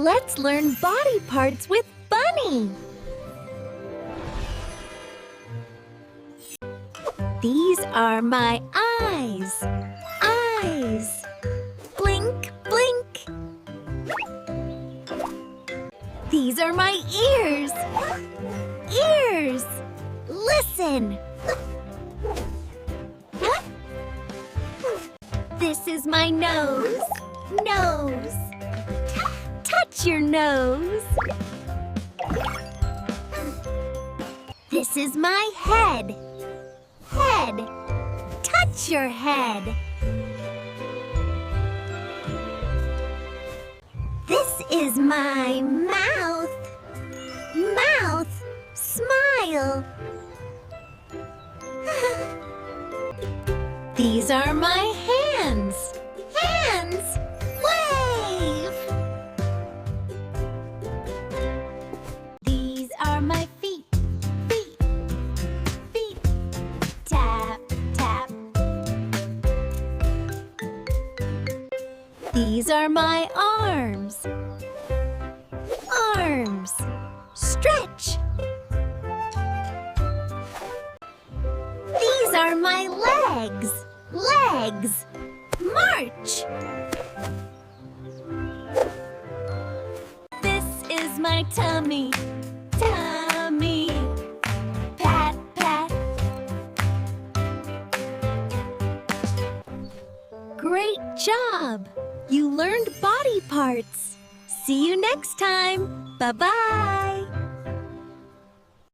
Let's learn body parts with Bunny. These are my eyes. Eyes. Blink, blink. These are my ears. Ears. Listen. This is my nose. Nose. Touch your nose. This is my head. Head. Touch your head. This is my mouth. Mouth. Smile. These are my hands. Hands. Wave. These are my feet. Feet. Feet. Tap, tap. These are my arms. Arms. Stretch. These are my legs. Legs. March. This is my tummy. Tummy. Pat, pat. Great job! You learned body parts. See you next time. Bye-bye.